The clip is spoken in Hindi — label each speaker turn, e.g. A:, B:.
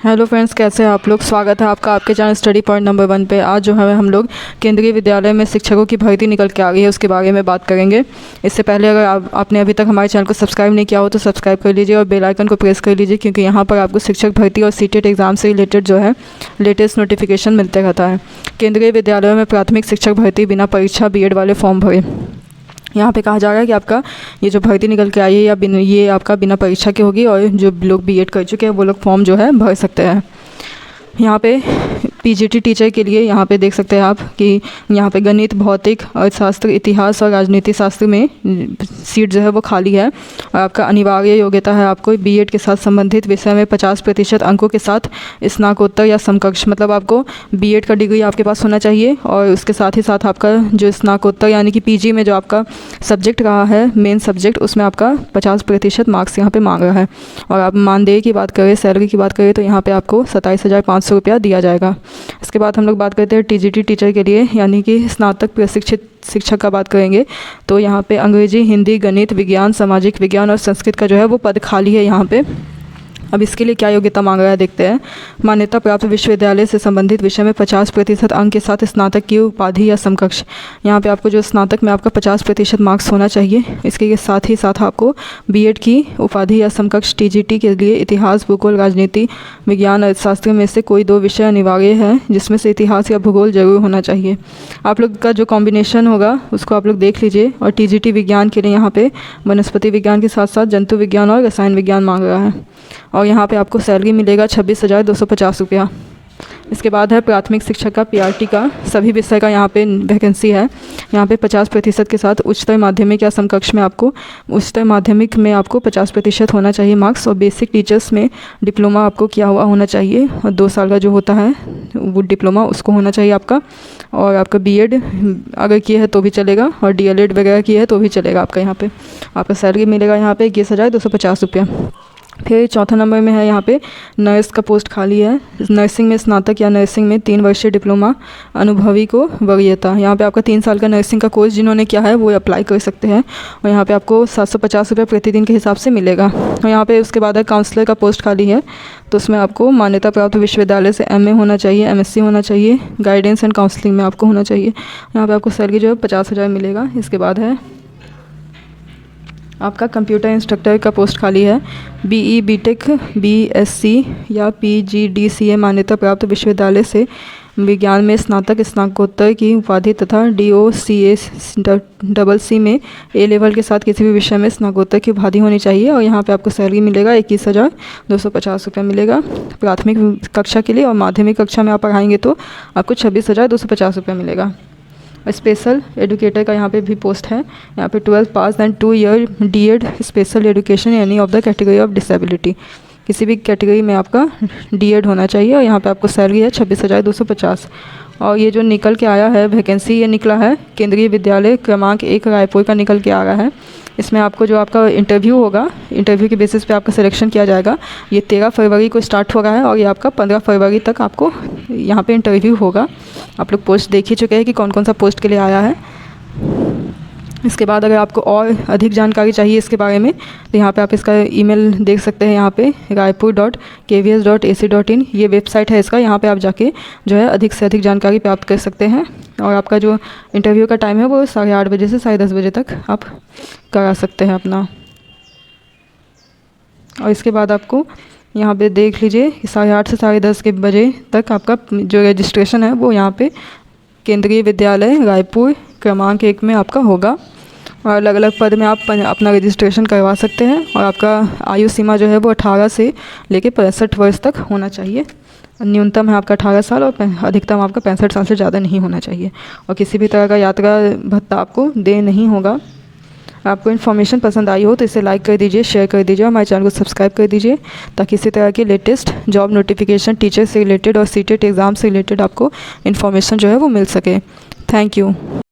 A: हेलो फ्रेंड्स, कैसे हैं आप लोग। स्वागत है आपका आपके चैनल स्टडी पॉइंट नंबर 1 पे। आज जो है हम लोग केंद्रीय विद्यालय में शिक्षकों की भर्ती निकल के आ गई है, उसके बारे में बात करेंगे। इससे पहले अगर आपने अभी तक हमारे चैनल को सब्सक्राइब नहीं किया हो तो सब्सक्राइब कर लीजिए और बेल आइकन को प्रेस कर लीजिए, क्योंकि यहाँ पर आपको शिक्षक भर्ती और सीटेट एग्ज़ाम से रिलेटेड जो है लेटेस्ट नोटिफिकेशन मिलते रहता है। केंद्रीय विद्यालयों में प्राथमिक शिक्षक भर्ती बिना परीक्षा बीएड वाले फॉर्म भरे। यहाँ पे कहा जा रहा है कि आपका ये जो भर्ती निकल के आई है ये आपका बिना परीक्षा के होगी, और जो लोग बीएड कर चुके हैं वो लोग फॉर्म जो है भर सकते हैं। यहाँ पे पीजीटी टीचर के लिए यहाँ पे देख सकते हैं आप कि यहाँ पे गणित, भौतिक, अर्थशास्त्र, इतिहास और राजनीति शास्त्र में सीट जो है वो खाली है। और आपका अनिवार्य योग्यता है आपको बीएड के साथ संबंधित विषय में 50% अंकों के साथ स्नातकोत्तर या समकक्ष, मतलब आपको बीएड का डिग्री आपके पास होना चाहिए, और उसके साथ ही साथ आपका जो स्नातकोत्तर यानी कि पीजी में जो आपका सब्जेक्ट रहा है मेन सब्जेक्ट, उसमें आपका 50% मार्क्स यहाँ पे मांग रहा है। और आप मानदेय की बात करें, सैलरी की बात करें, तो यहाँ पे आपको 27,500 रुपया दिया जाएगा। इसके बाद हम लोग बात करते हैं टीजीटी टीचर के लिए, यानी कि स्नातक प्रशिक्षित शिक्षक का बात करेंगे। तो यहाँ पे अंग्रेजी, हिंदी, गणित, विज्ञान, सामाजिक विज्ञान और संस्कृत का जो है वो पद खाली है यहाँ पे। अब इसके लिए क्या योग्यता मांग रहा है देखते हैं। मान्यता प्राप्त विश्वविद्यालय से संबंधित विषय में 50% अंक के साथ स्नातक की उपाधि या समकक्ष। यहाँ पे आपको जो स्नातक में आपका 50% मार्क्स होना चाहिए। इसके साथ ही साथ आपको बीएड की उपाधि या समकक्ष टीजीटी के लिए इतिहास, भूगोल, राजनीति, विज्ञान, अर्थशास्त्र में से कोई 2 विषय अनिवार्य है, जिसमें से इतिहास या भूगोल जरूर होना चाहिए। आप लोग का जो कॉम्बिनेशन होगा उसको आप लोग देख लीजिए। और टीजीटी विज्ञान के लिए यहाँ पे वनस्पति विज्ञान के साथ साथ जंतु विज्ञान और रसायन विज्ञान मांग रहा है। और यहाँ पे आपको सैलरी मिलेगा 26,250 रुपया। इसके बाद है प्राथमिक शिक्षक का पीआरटी का सभी विषय का यहाँ पे वैकेंसी है। यहाँ पे 50% के साथ उच्चतर माध्यमिक या समकक्ष में आपको उच्चतर माध्यमिक में आपको 50% होना चाहिए मार्क्स, और बेसिक टीचर्स में डिप्लोमा आपको किया हुआ होना चाहिए, और 2 साल का जो होता है वो डिप्लोमा उसको होना चाहिए आपका। और आपका बीएड अगर किए है तो भी चलेगा, और डीएलएड वगैरह किए है तो भी चलेगा। आपका यहाँ पे आपका सैलरी मिलेगा यहाँ पे 21,250 रुपया। फिर चौथा नंबर में है यहाँ पे नर्स का पोस्ट खाली है। नर्सिंग में स्नातक या नर्सिंग में 3 वर्षीय डिप्लोमा अनुभवी को वरीयता। यहाँ पे आपका 3 साल का नर्सिंग का कोर्स जिन्होंने किया है वो अप्लाई कर सकते हैं, और यहाँ पे आपको 750 रुपये प्रतिदिन के हिसाब से मिलेगा। और यहाँ पे उसके बाद है काउंसलर का पोस्ट खाली है। तो उसमें आपको मान्यता प्राप्त विश्वविद्यालय से एमए होना चाहिए, एमएससी होना चाहिए, गाइडेंस एंड काउंसलिंग में आपको होना चाहिए। यहाँ पर आपको सैलरी जो है 50,000 मिलेगा। इसके बाद है आपका कंप्यूटर इंस्ट्रक्टर का पोस्ट खाली है। बीई, बीटेक, बीएससी या पीजीडीसीए मान्यता प्राप्त विश्वविद्यालय से विज्ञान में स्नातक, स्नातकोत्तर की उपाधि तथा DOCA में ए लेवल के साथ किसी भी विषय में स्नातकोत्तर की उपाधि होनी चाहिए। और यहाँ पे आपको सैलरी मिलेगा 21,250 रुपये मिलेगा प्राथमिक कक्षा के लिए, और माध्यमिक कक्षा में आप पढ़ाएंगे तो आपको 26,250 रुपये मिलेगा। स्पेशल एजुकेटर का यहाँ पे भी पोस्ट है। यहाँ पे 12 pass and 2 year DEd special education any of the category of disability, किसी भी कैटेगरी में आपका डीएड होना चाहिए। और यहाँ पे आपको सैलरी है 26,250। और ये जो निकल के आया है वैकेंसी, ये निकला है केंद्रीय विद्यालय क्रमांक 1 रायपुर का निकल के आ रहा है। इसमें आपको जो आपका इंटरव्यू होगा, इंटरव्यू के बेसिस पे आपका सिलेक्शन किया जाएगा। ये 13 फरवरी को स्टार्ट हो रहा है, और ये आपका 15 फरवरी तक आपको यहाँ पे इंटरव्यू होगा। आप लोग पोस्ट देख ही चुके हैं कि कौन कौन सा पोस्ट के लिए आया है। इसके बाद अगर आपको और अधिक जानकारी चाहिए इसके बारे में तो यहाँ पे आप इसका ईमेल देख सकते हैं। यहाँ पे raipur.kvs.ac.in ये वेबसाइट है इसका। यहाँ पे आप जाके जो है अधिक से अधिक जानकारी प्राप्त कर सकते हैं। और आपका जो इंटरव्यू का टाइम है वो 8:30 बजे से 10:30 बजे तक आप करा सकते हैं अपना। और इसके बाद आपको यहाँ पे देख लीजिए 8:30 से 10:30 के बजे तक आपका जो रजिस्ट्रेशन है वो यहाँ पे केंद्रीय विद्यालय रायपुर क्रमांक 1 में आपका होगा। और अलग अलग पद में आप अपना रजिस्ट्रेशन करवा सकते हैं। और आपका आयु सीमा जो है वो 18 से लेकर 65 वर्ष तक होना चाहिए। न्यूनतम है आपका 18 साल, और अधिकतम आपका 65 साल से ज़्यादा नहीं होना चाहिए। और किसी भी तरह का यात्रा भत्ता आपको दे नहीं होगा। आपको इन्फॉर्मेशन पसंद आई हो तो इसे लाइक कर दीजिए, शेयर कर दीजिए, और हमारे चैनल को सब्सक्राइब कर दीजिए, ताकि इसी तरह के लेटेस्ट जॉब नोटिफिकेशन टीचर से रिलेटेड और सीटेट एग्ज़ाम से रिलेटेड आपको इन्फॉर्मेशन जो है वो मिल सके। Thank you.